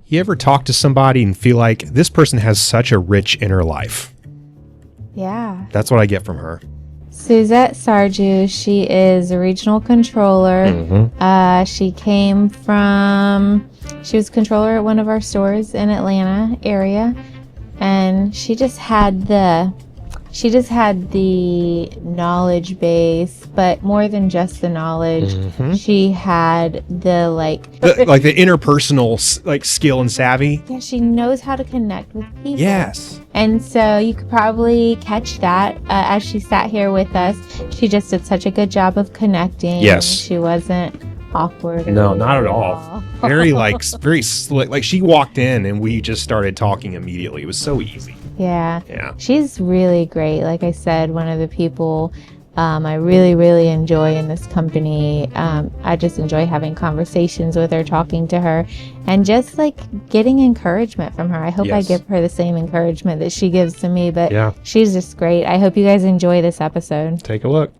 You ever talk to somebody and feel like this person has such a rich inner life? Yeah. That's what I get from her. Suzette Sarju, she is a regional controller. She was controller at one of our stores in Atlanta area, and she just had the knowledge base, but more than just the knowledge, she had the the interpersonal skill and savvy. Yeah, she knows how to connect with people. Yes. And so you could probably catch that as she sat here with us. She just did such a good job of connecting. Yes. She wasn't awkward. No, not at all. Very very slick. Like, she walked in and we just started talking immediately. It was so easy. Yeah. Yeah. She's really great. Like I said, one of the people I really, really enjoy in this company. I just enjoy having conversations with her, talking to her, and just getting encouragement from her. I hope I give her the same encouragement that she gives to me, but she's just great. I hope you guys enjoy this episode. Take a look.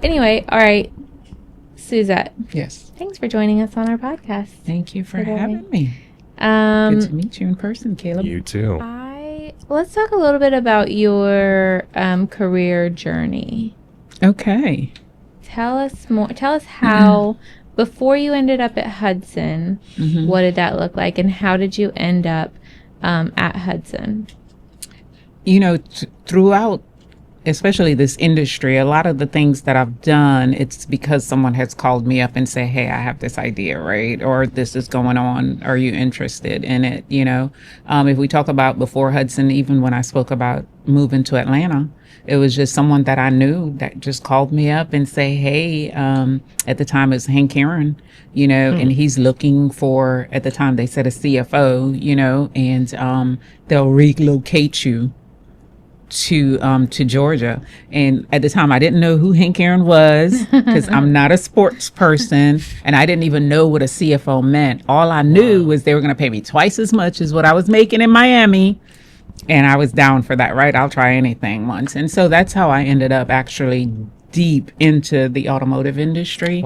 Anyway, all right, Suzette. Yes. Thanks for joining us on our podcast. Thank you for having me. Good to meet you in person, Caleb. You too. Let's talk a little bit about your career journey. Okay. Tell us more. Tell us how, before you ended up at Hudson, what did that look like, and how did you end up at Hudson? You know, throughout, especially this industry, a lot of the things that I've done, it's because someone has called me up and say, hey, I have this idea, right? Or this is going on. Are you interested in it? You know, if we talk about before Hudson, even when I spoke about moving to Atlanta, it was just someone that I knew that just called me up and say, hey, at the time it was Hank Aaron, you know, and he's looking for, at the time they said a CFO, you know, and they'll relocate you to Georgia. And at the time I didn't know who Hank Aaron was, because I'm not a sports person, and I didn't even know what a CFO meant. All I knew was they were going to pay me twice as much as what I was making in Miami, and I was down for that, right? I'll try anything once. And so that's how I ended up actually deep into the automotive industry.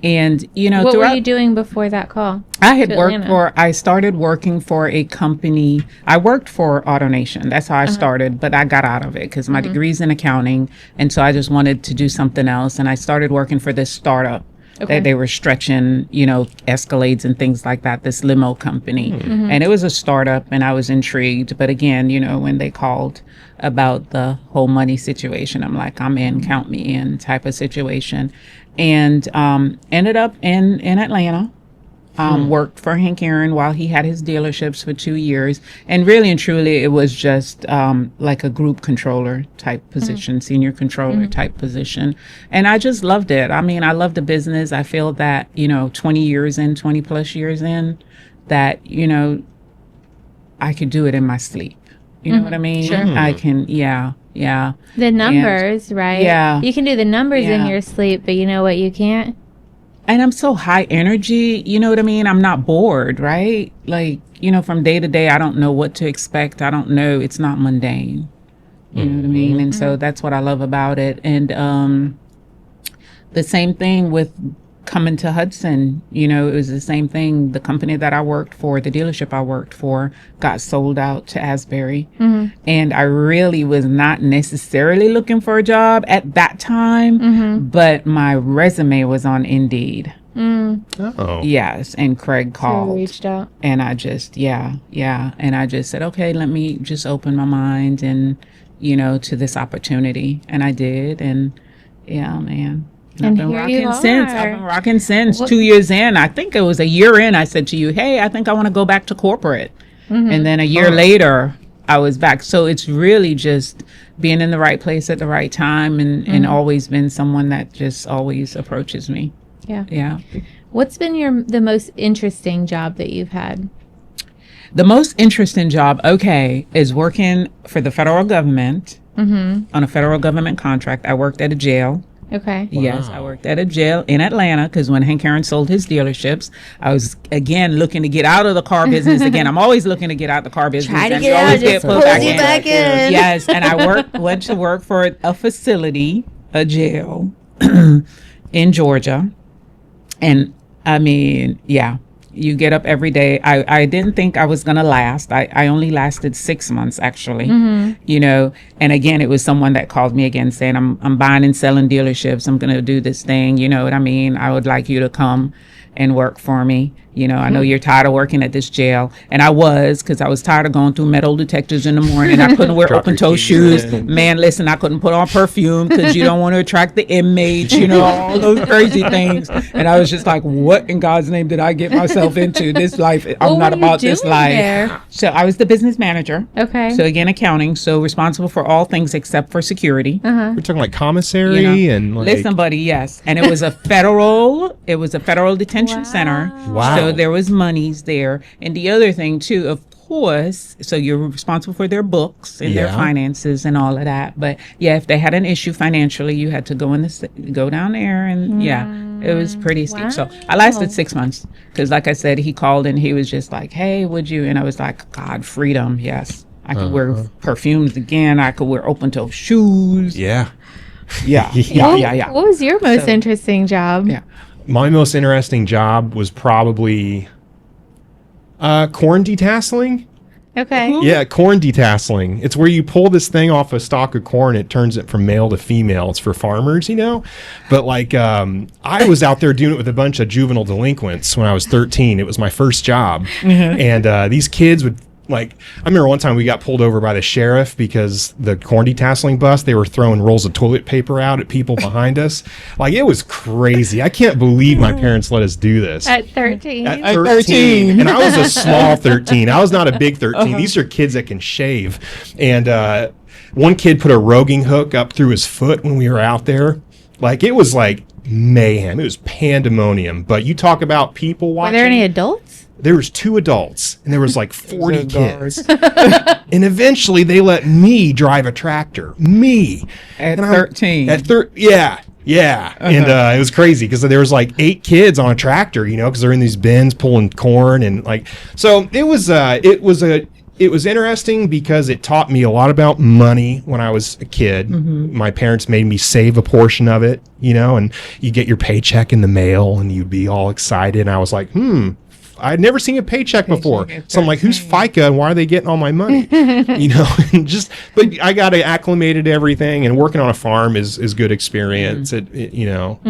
And you know, what were you doing before that call? I started working for a company. I worked for AutoNation. That's how I started, but I got out of it because my degree's in accounting, and so I just wanted to do something else. And I started working for this startup that they were stretching, you know, Escalades and things like that, this limo company. And it was a startup, and I was intrigued. But again, you know, when they called about the whole money situation, I'm like, I'm in, count me in type of situation. And ended up in Atlanta. Worked for Hank Aaron while he had his dealerships for 2 years. And really and truly, it was just like a group controller type position, senior controller type position. And I just loved it. I mean, I love the business. I feel that, you know, 20 plus years in, that, you know, I could do it in my sleep. You know what I mean? Sure. I can, yeah. The numbers, right? Yeah. You can do the numbers in your sleep, but you know what you can't? And I'm so high energy, you know what I mean? I'm not bored, right? Like, you know, from day to day, I don't know what to expect. I don't know. It's not mundane. You know what I mean? And so that's what I love about it. And the same thing with coming to Hudson, you know, it was the same thing. The company that I worked for, the dealership I worked for, got sold out to Asbury. And I really was not necessarily looking for a job at that time, but my resume was on Indeed. Oh. Yes, and Craig called. So reached out. And I just, and I just said, okay, let me just open my mind and, you know, to this opportunity. And I did, and yeah, man. And I've been rocking since. 2 years in. I think it was a year in, I said to you, hey, I think I want to go back to corporate. And then a year later, I was back. So it's really just being in the right place at the right time, and always been someone that just always approaches me. Yeah. Yeah. What's been the most interesting job that you've had? The most interesting job, is working for the federal government on a federal government contract. I worked at a jail. Okay. Yes, I worked at a jail in Atlanta because when Hank Aaron sold his dealerships, I was again looking to get out of the car business. Again, I'm always looking to get out the car business. Try to and get you out, always just put pulls you back in. Yes, and I went to work for a facility, a jail in Georgia. And I mean, yeah, you get up every day. I didn't think I was going to last. I only lasted 6 months, actually, you know. And again, it was someone that called me again saying, I'm buying and selling dealerships. I'm going to do this thing. You know what I mean? I would like you to come and work for me. You know, I know you're tired of working at this jail. And I was, because I was tired of going through metal detectors in the morning. I couldn't wear open-toe shoes. Man, listen, I couldn't put on perfume because you don't want to attract the inmates, you know, all those crazy things. And I was just like, what in God's name did I get myself into? This life, I'm not about this life. There? So I was the business manager. Okay. So again, accounting. So responsible for all things except for security. We're talking like commissary You know, and like. listen, buddy, yes. And it was a federal detention center. Wow. So there was monies there. And the other thing too, of course, so you're responsible for their books and their finances and all of that. But yeah, if they had an issue financially, you had to go down there, and it was pretty steep. So I lasted 6 months because, like I said, he called and he was just like, "Hey, would you?" And I was like, "God, freedom, yes." I could wear perfumes again. I could wear open-toe shoes. Yeah. Yeah. What was your most interesting job? Yeah. My most interesting job was probably corn detasseling. Okay. Yeah, corn detasseling. It's where you pull this thing off a stalk of corn. It turns it from male to female. It's for farmers, you know. But like, I was out there doing it with a bunch of juvenile delinquents when I was 13. It was my first job, and these kids would. Like, I remember one time we got pulled over by the sheriff because the corn detasseling bus, they were throwing rolls of toilet paper out at people behind us. Like, it was crazy. I can't believe my parents let us do this. At 13? At 13. And I was a small 13. I was not a big 13. These are kids that can shave. And one kid put a roguing hook up through his foot when we were out there. Like, it was like mayhem. It was pandemonium. But you talk about people watching. Were there any adults? There was 2 adults, and there was like 40 kids. And eventually, they let me drive a tractor. Me. At 13. Yeah. And it was crazy because there was like 8 kids on a tractor, you know, because they're in these bins pulling corn and like. So it was interesting because it taught me a lot about money when I was a kid. My parents made me save a portion of it, you know, and you get your paycheck in the mail and you'd be all excited. And I was like, I'd never seen a paycheck before. So I'm like, who's FICA and why are they getting all my money? You know, and but I got acclimated to everything, and working on a farm is good experience. You know,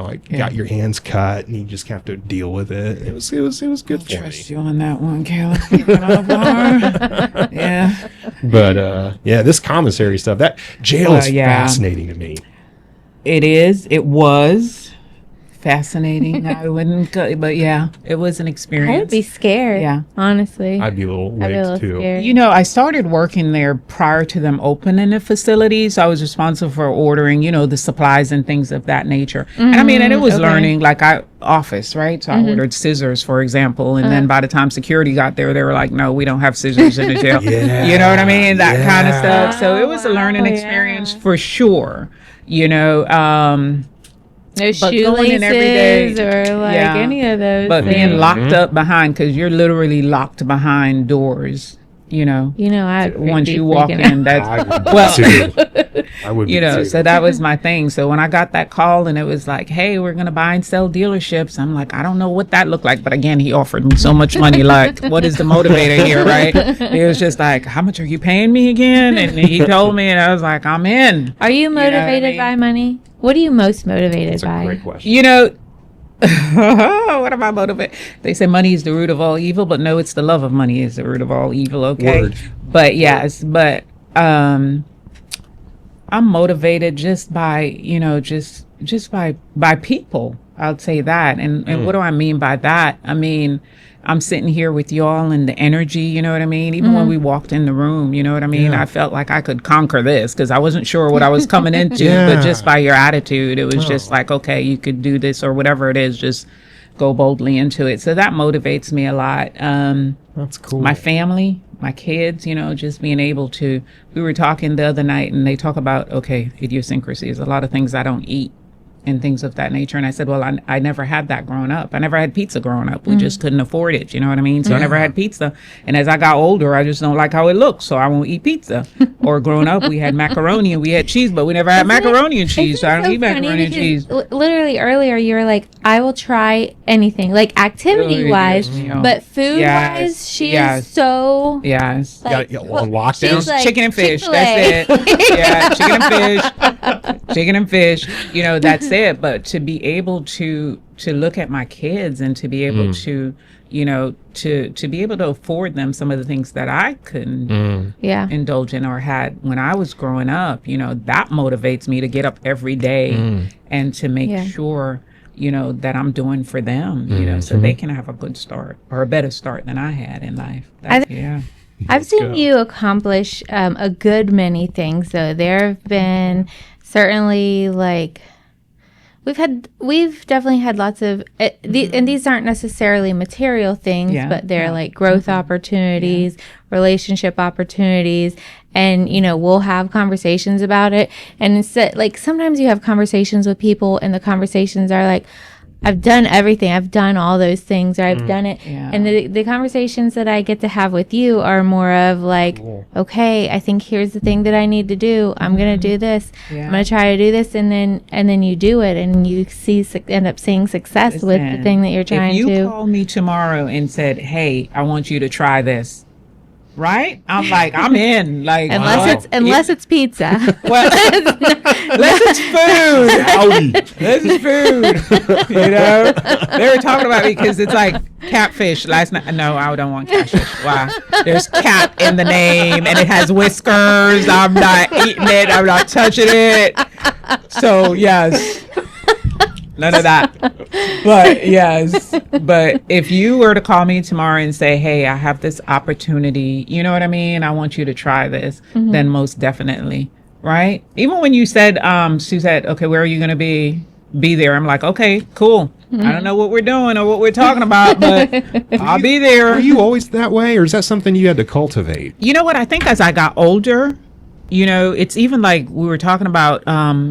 like got your hands cut and you just have to deal with it. It was good for me. Trust you on that one, Caleb. Yeah. But this commissary stuff, that jail is fascinating to me. It was fascinating. I wouldn't go, but yeah, it was an experience. I would be scared. Yeah, honestly. I'd be a little wigged too. Scared. You know, I started working there prior to them opening the facility, so I was responsible for ordering, you know, the supplies and things of that nature. And I mean, and it was learning, like office, right? So I ordered scissors, for example, and then by the time security got there, they were like, "No, we don't have scissors in the jail." You know what I mean? That kind of stuff. So it was a learning experience for sure. You know. No shoelaces or like any of those. But being locked up behind, because you're literally locked behind doors. You know, once you walk in, that's I would. You know, so that was my thing. So when I got that call and it was like, "Hey, we're gonna buy and sell dealerships," I'm like, I don't know what that looked like, but again, he offered me so much money. Like, what is the motivator here, right? It was just like, "How much are you paying me again?" And he told me, and I was like, "I'm in." Are you motivated by money? What are you most motivated by? That's a great question. You know, what am I motivated? They say money is the root of all evil, but no, it's the love of money is the root of all evil. Okay, Word. But yes, but I'm motivated just by, you know, just by people. I'll say that. And what do I mean by that? I mean, I'm sitting here with y'all and the energy, you know what I mean? Even when we walked in the room, you know what I mean? Yeah. I felt like I could conquer this because I wasn't sure what I was coming into. Yeah. But just by your attitude, it was just like, okay, you could do this or whatever it is, just go boldly into it. So that motivates me a lot. That's cool. My family, my kids, you know, just being able to, we were talking the other night and they talk about, okay, idiosyncrasies, a lot of things I don't eat and things of that nature. And I said, well, I never had that growing up. I never had pizza growing up. We just couldn't afford it. You know what I mean? So I never had pizza. And as I got older, I just don't like how it looks. So I won't eat pizza. Or growing up, we had macaroni and we had cheese, but we never had macaroni and cheese. So I don't eat macaroni and cheese. Literally earlier, you were like, I will try anything, like activity wise, but food wise, she is so. Yes. Like, on lockdown. she's like, Chicken and fish. Chick-fil-A. That's it. Yeah, chicken and fish. Chicken and fish. You know, that's it. But to be able to look at my kids and to be able to, you know, to be able to afford them some of the things that I couldn't indulge in or had when I was growing up, you know, that motivates me to get up every day and to make sure, you know, that I'm doing for them, you know, so they can have a good start or a better start than I had in life. I've seen you accomplish a good many things, though. There have been certainly like we've definitely had lots of and these aren't necessarily material things, but they're like growth opportunities, relationship opportunities, and you know, we'll have conversations about it. And it's like sometimes you have conversations with people and the conversations are like, I've done everything. I've done all those things, or I've done it. Yeah. And the conversations that I get to have with you are more of like, okay, I think here's the thing that I need to do. I'm going to do this. I'm going to try to do this. And then you do it and you end up seeing success with the thing that you're trying to. If you call me tomorrow and said, hey, I want you to try this. Right? I'm like, I'm in. Like, unless it's pizza. Well, unless it's food. Unless it's food. You know? They were talking about it because it's like catfish last night. No, I don't want catfish. Why? There's cat in the name and it has whiskers. I'm not eating it. I'm not touching it. So, yes. None of that. But yes. But if you were to call me tomorrow and say, hey, I have this opportunity, you know what I mean? I want you to try this, then most definitely. Right? Even when you said, Suzette, okay, where are you going to be there? I'm like, okay, cool. I don't know what we're doing or what we're talking about, but I'll be there. Are you always that way, or is that something you had to cultivate? You know what? I think as I got older, you know, it's even like we were talking about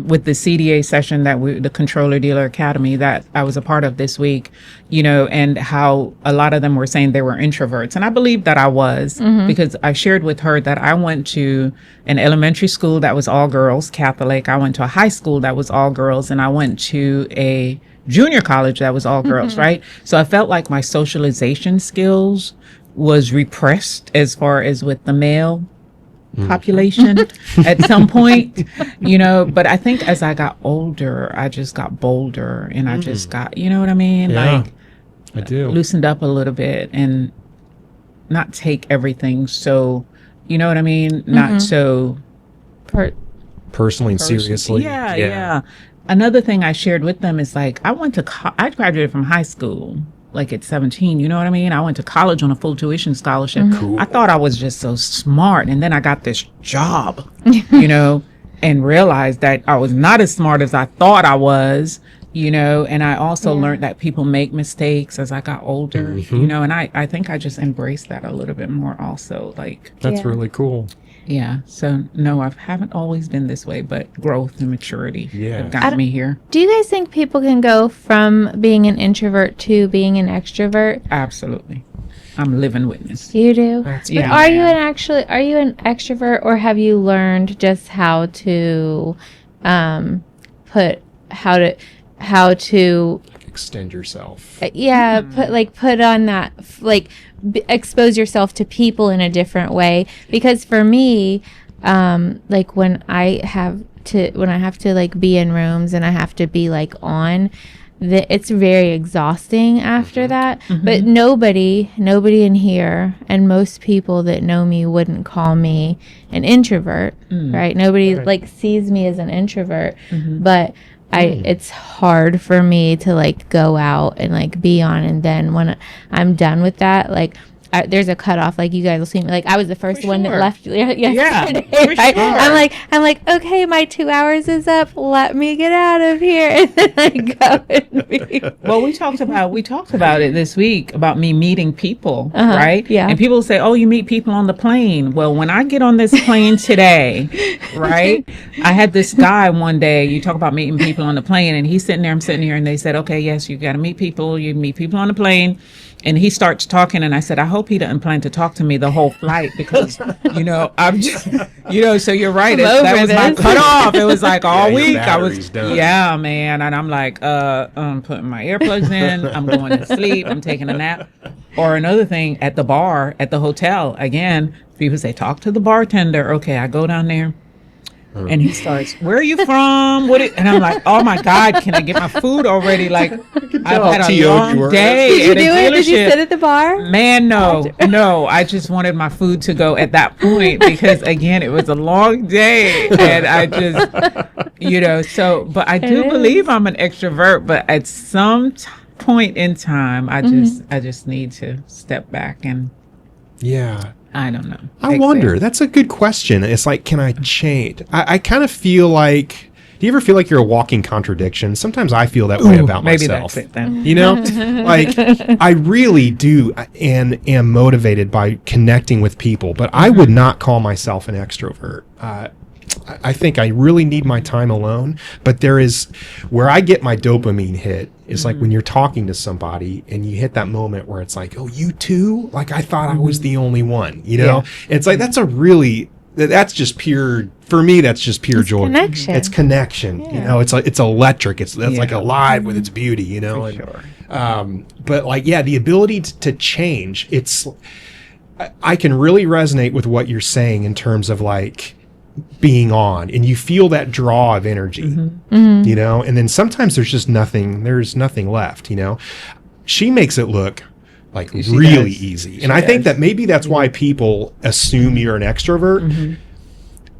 with the CDA session the Controller Dealer Academy that I was a part of this week, you know, and how a lot of them were saying they were introverts. And I believe that I was because I shared with her that I went to an elementary school that was all girls, Catholic. I went to a high school that was all girls, and I went to a junior college that was all girls, right? So I felt like my socialization skills was repressed as far as with the male population at some point, you know, but I think as I got older, I just got bolder and I just got, you know what I mean? Yeah, like I do. Loosened up a little bit and not take everything so, you know what I mean? Not so personally and seriously. Yeah. Another thing I shared with them is like, I graduated from high school like at 17, you know what I mean? I went to college on a full tuition scholarship. Cool. I thought I was just so smart. And then I got this job, you know, and realized that I was not as smart as I thought I was, you know, and I also learned that people make mistakes as I got older, you know, and I think I just embraced that a little bit more also. Like, that's really cool. Yeah. So no, I haven't always been this way, but growth and maturity have gotten me here. Do you guys think people can go from being an introvert to being an extrovert? Absolutely. I'm a living witness. You do? Yeah. Are you an extrovert, or have you learned just how to how to extend yourself? Put on that, expose yourself to people in a different way. Because for me, like when I have to like be in rooms and I have to be like on, it's very exhausting after that. But nobody in here, and most people that know me wouldn't call me an introvert, right? Nobody like sees me as an introvert, but it's hard for me to like go out and like be on, and then when I'm done with that, like there's a cutoff. Like you guys will see me. Like I was the first one that left yesterday. Right? I'm like, okay, my 2 hours is up. Let me get out of here, and then I go and be. Well, we talked about it this week about me meeting people, right? Yeah. And people say, "Oh, you meet people on the plane." Well, when I get on this plane today, right? I had this guy one day. You talk about meeting people on the plane, and he's sitting there. I'm sitting here, and they said, "Okay, yes, you got to meet people. You meet people on the plane." And he starts talking, and I said, I hope he doesn't plan to talk to me the whole flight because, I'm just, so you're right. That was my cutoff. It was like all week. I was, man. And I'm like, I'm putting my earplugs in. I'm going to sleep. I'm taking a nap. Or another thing, at the bar, at the hotel, again, people say, talk to the bartender. Okay, I go down there. And he starts, where are you from? And I'm like, oh my God, can I get my food already? Like, I've had a long day. Did you do it? Did you sit at the bar? Man, no. I just wanted my food to go at that point because, again, it was a long day. And I just, but I do believe I'm an extrovert. But at some point in time, I just need to step back and. Yeah. I don't know. I wonder. That's a good question. It's like, can I change? I kind of feel like, do you ever feel like you're a walking contradiction? Sometimes I feel that way about myself. Maybe that's it then. Like I really do and am motivated by connecting with people, but I would not call myself an extrovert. I think I really need my time alone, but there is where I get my dopamine hit is like when you're talking to somebody and you hit that moment where it's like, oh, you too? Like I thought I was the only one, It's like, that's just pure, for me, that's just pure joy. Connection. It's connection, it's electric. It's like alive with its beauty, For sure. But like, the ability to change, I can really resonate with what you're saying in terms of like, being on and you feel that draw of energy, and then sometimes there's nothing left, She makes it look like really easy. And I think that maybe that's why people assume you're an extrovert.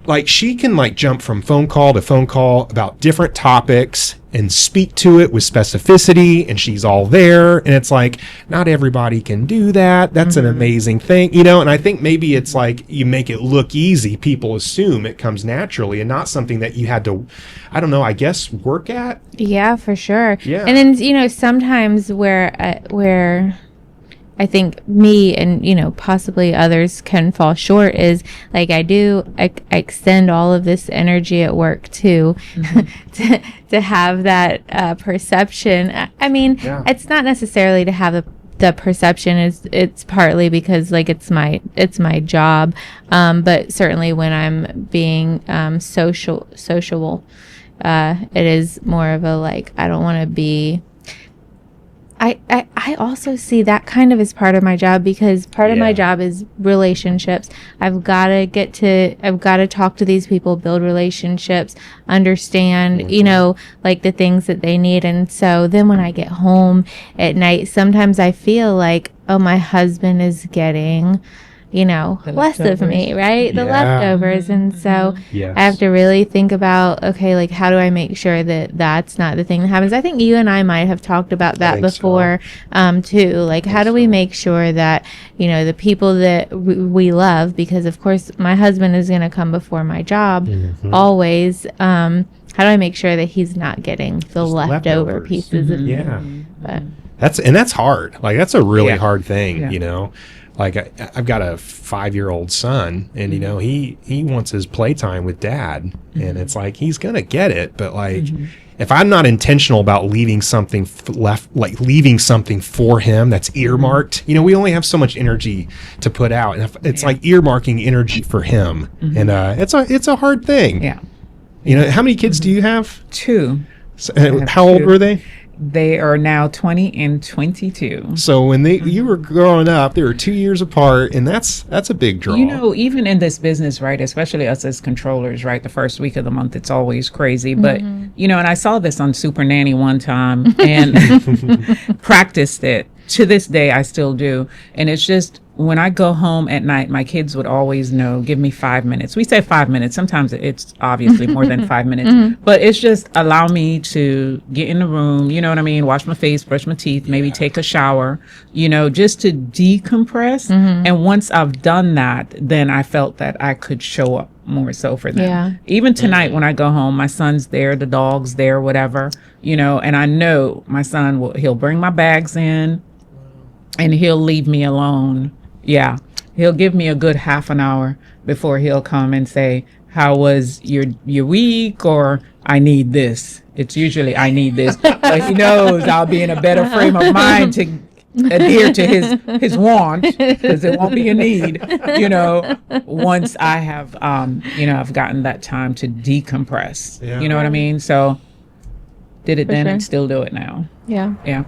Like she can like jump from phone call to phone call about different topics and speak to it with specificity, and she's all there. And it's like, not everybody can do that. That's an amazing thing, and I think maybe it's like you make it look easy. People assume it comes naturally and not something that you had to, I don't know, I guess work at. Yeah, for sure. Yeah. And then, sometimes where I think me and, possibly others can fall short is like I extend all of this energy at work too, to have that perception. I mean, it's not necessarily to have the perception it's partly because like it's my job. But certainly when I'm being sociable, it is more of a like, I don't want to be. I also see that kind of as part of my job because part of my job is relationships. I've got to talk to these people, build relationships, understand, like the things that they need. And so then when I get home at night, sometimes I feel like, oh, my husband is getting, less of me, right? The leftovers. And so I have to really think about, okay, like how do I make sure that that's not the thing that happens? I think you and I might have talked about that before, too. Like how do we make sure that, the people that we love, because of course my husband is going to come before my job always. How do I make sure that he's not getting the leftover pieces of me? But that's hard. Like that's a really hard thing, Like I've got a 5-year-old son, and he wants his playtime with dad, and it's like he's gonna get it. But like, if I'm not intentional about leaving something leaving something for him that's earmarked, we only have so much energy to put out, and if it's like earmarking energy for him, and it's a hard thing. Yeah. How many kids do you have? 2. So, how old were they? They are now 20 and 22. So when you were growing up, they were 2 years apart, and that's a big draw. Even in this business, right, especially us as controllers, right, the first week of the month, it's always crazy. But, and I saw this on Super Nanny one time and practiced it. To this day, I still do. And it's just when I go home at night, my kids would always know, give me 5 minutes. We say 5 minutes. Sometimes it's obviously more than 5 minutes, but it's just allow me to get in the room, you know what I mean? Wash my face, brush my teeth, maybe take a shower, you know, just to decompress. And once I've done that, then I felt that I could show up more so for them. Yeah. Even tonight when I go home, my son's there, the dog's there, whatever, you know, and I know my son he'll bring my bags in and he'll leave me alone. Yeah. He'll give me a good half an hour before he'll come and say, how was your week? Or I need this. It's usually I need this, but he knows I'll be in a better frame of mind to adhere to his want, because it won't be a need, you know, once I have, you know, I've gotten that time to decompress, you know what I mean? So did it For then sure. and still do it now. Yeah. Yeah.